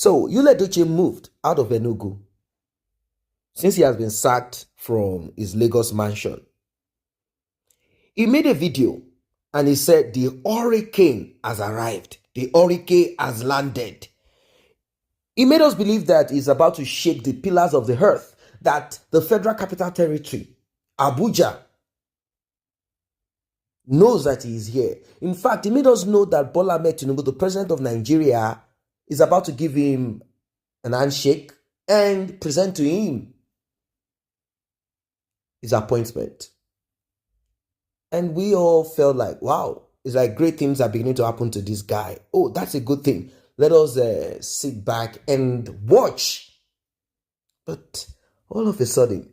So Yul Edochie moved out of Enugu since he has been sacked from his Lagos mansion. He made a video and he said the hurricane has arrived. The hurricane has landed. He made us believe that he's about to shake the pillars of the earth, that the Federal Capital Territory, Abuja, knows that he is here. In fact, he made us know that Bola Ahmed Tinubu, the president of Nigeria, is about to give him an handshake and present to him his appointment. And we all felt like, wow, it's like great things are beginning to happen to this guy. Oh, that's a good thing. Let us sit back and watch. But all of a sudden,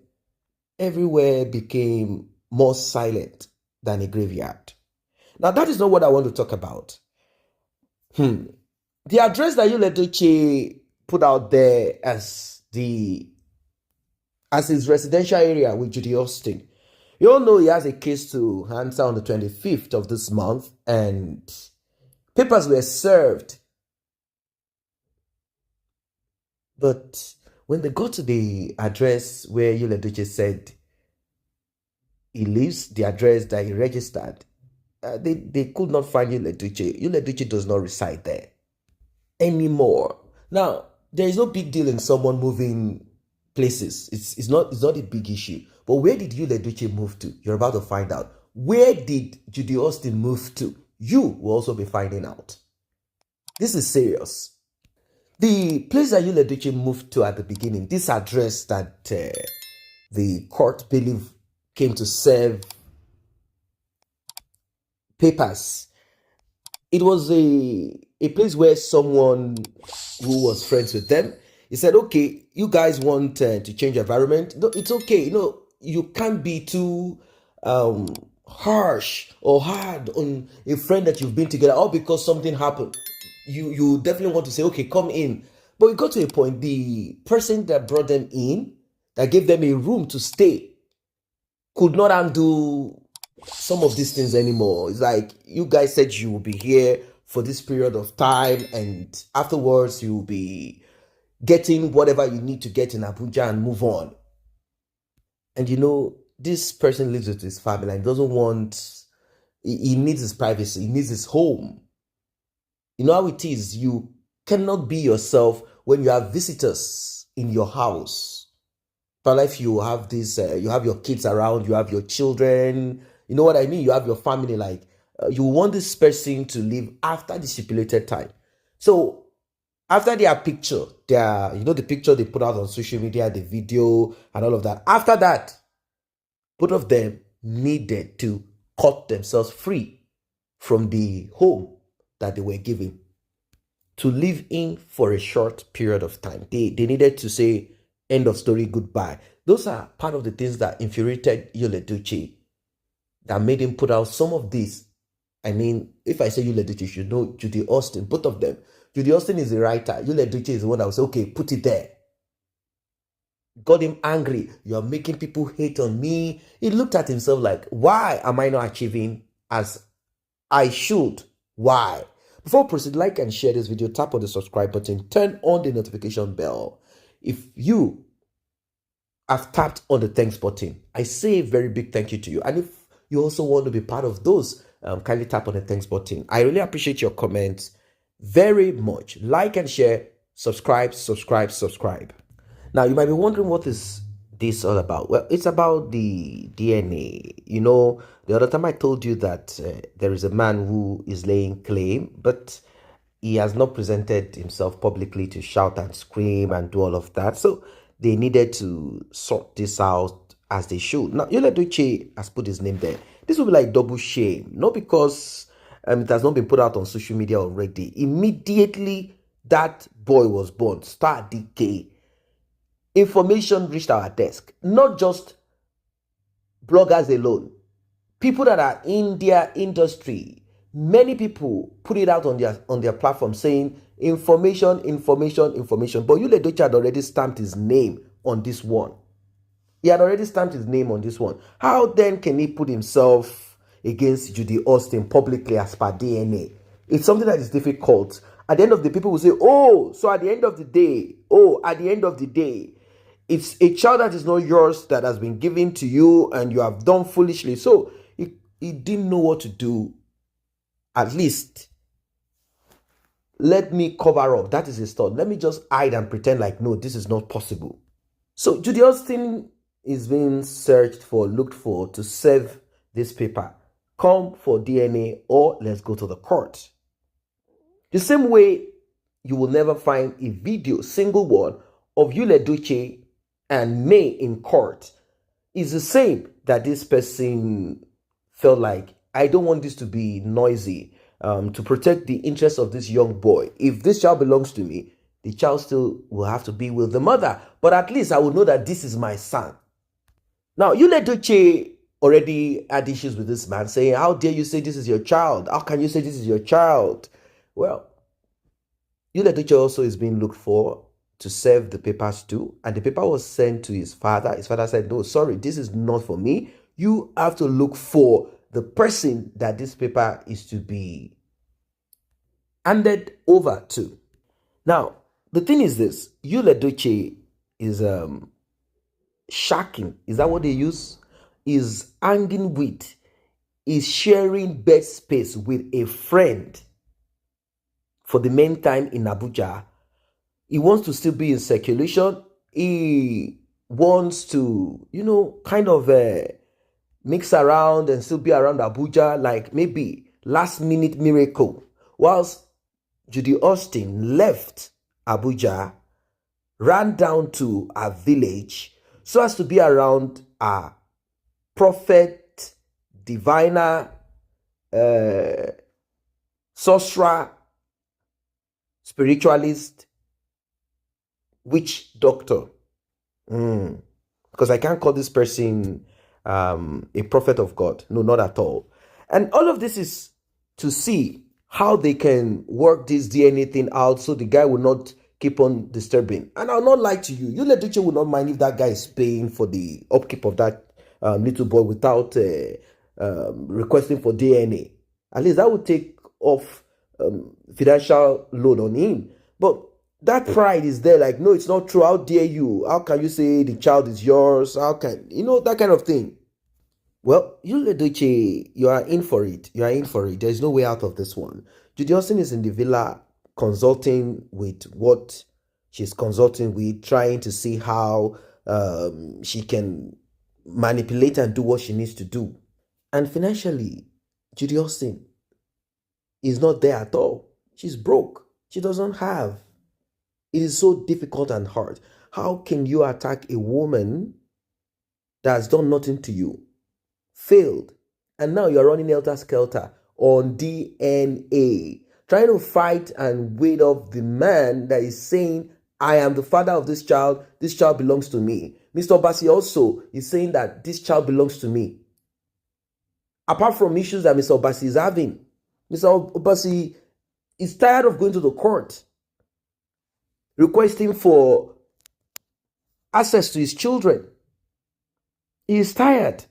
everywhere became more silent than a graveyard. Now, that is not what I want to talk about. The address that Yul Edochie put out there as his residential area with Judy Austin. You all know he has a case to answer on the 25th of this month, and papers were served. But when they got to the address where Yul Edochie said he lives, the address that he registered, they could not find Yul Edochie. Yul Edochie does not reside there anymore. Now, there is no big deal in someone moving places. It's not a big issue. But where did Yul Edochie move to? You're about to find out. Where did Judy Austin move to? You will also be finding out. This is serious. The place that Yul Edochie moved to at the beginning, this address that the court bailiff came to serve papers, it was a place where someone who was friends with them, he said, okay, you guys want to change environment? No, it's okay. You can't be too harsh or hard on a friend that you've been together, all because something happened. You definitely want to say, okay, come in. But it got to a point, the person that brought them in, that gave them a room to stay, could not undo some of these things anymore. It's like, you guys said you will be here for this period of time, and afterwards you will be getting whatever you need to get in Abuja and move on. And this person lives with his family and doesn't want, he needs his privacy, he needs his home. You know how it is, you cannot be yourself when you have visitors in your house. But if you have this, you have your kids around, you have your children, you know what I mean? You have your family, like, you want this person to live after the stipulated time. So, after their picture, the picture they put out on social media, the video and all of that, after that, both of them needed to cut themselves free from the home that they were given to live in for a short period of time. They needed to say, end of story, goodbye. Those are part of the things that infuriated Yul Edochie, that made him put out some of this. I mean, if I say Yul Edochie, you should know Judy Austin, both of them. Judy Austin is the writer. Yul Edochie is the one that will say, okay, put it there. Got him angry. You're making people hate on me. He looked at himself like, why am I not achieving as I should? Why? Before we proceed, like and share this video, tap on the subscribe button, turn on the notification bell. If you have tapped on the thanks button, I say a very big thank you to you. And if you also want to be part of those, kindly tap on the thanks button. I really appreciate your comments very much. Like and share, subscribe. Now, you might be wondering, what is this all about? Well, it's about the DNA. The other time I told you that there is a man who is laying claim, but he has not presented himself publicly to shout and scream and do all of that. So they needed to sort this out as they should. Now, Yul Edochie has put his name there. This will be like double shame, not because it has not been put out on social media already. Immediately that boy was born, Star DK, information reached our desk. Not just bloggers alone, people that are in their industry. Many people put it out on their platform saying information. But Yul Edochie had already stamped his name on this one. How then can he put himself against Judy Austin publicly as per DNA? It's something that is difficult. At the end of the people will say, oh, so at the end of the day, it's a child that is not yours that has been given to you and you have done foolishly. So he didn't know what to do. At least let me cover up. That is his thought. Let me just hide and pretend like, no, this is not possible. So Judy Austin is being looked for to serve this paper. Come for DNA or let's go to the court. The same way you will never find a video, single one, of Yul Edochie and May in court is the same that this person felt like, I don't want this to be noisy, to protect the interests of this young boy. If this child belongs to me, the child still will have to be with the mother. But at least I will know that this is my son. Now, Yul Edochie already had issues with this man, saying, how dare you say this is your child? How can you say this is your child? Well, Yul Edochie also is being looked for to serve the papers too. And the paper was sent to his father. His father said, no, sorry, this is not for me. You have to look for the person that this paper is to be handed over to. Now, the thing is this, Yul Edochie is shacking. Is that what they use? Is hanging with, is sharing bed space with a friend for the meantime in Abuja. He wants to still be in circulation. He wants to, kind of mix around and still be around Abuja, like maybe last minute miracle. Whilst Judy Austin left Abuja, ran down to a village so as to be around a prophet, diviner, sorcerer, spiritualist, witch doctor. Because I can't call this person a prophet of God. No, not at all. And all of this is to see how they can work this DNA thing out so the guy will not keep on disturbing. And I'll not lie to you. Yul Edochie will not mind if that guy is paying for the upkeep of that little boy without requesting for DNA. At least that would take off financial load on him. But that pride is there, like, no, it's not true. How dare you? How can you say the child is yours? How can, that kind of thing. Well, Yul Edochie, you are in for it. You are in for it. There's no way out of this one. Judy Austin is in the villa consulting with what she's consulting with, trying to see how she can manipulate and do what she needs to do. And financially, Judy Austin is not there at all. She's broke. She doesn't have. It is so difficult and hard. How can you attack a woman that has done nothing to you, failed, and now you're running helter-skelter on DNA, trying to fight and wait off the man that is saying, I am the father of this child belongs to me. Mr. Obasi also is saying that this child belongs to me. Apart from issues that Mr. Obasi is having, Mr. Obasi is tired of going to the court, requesting for access to his children. He is tired.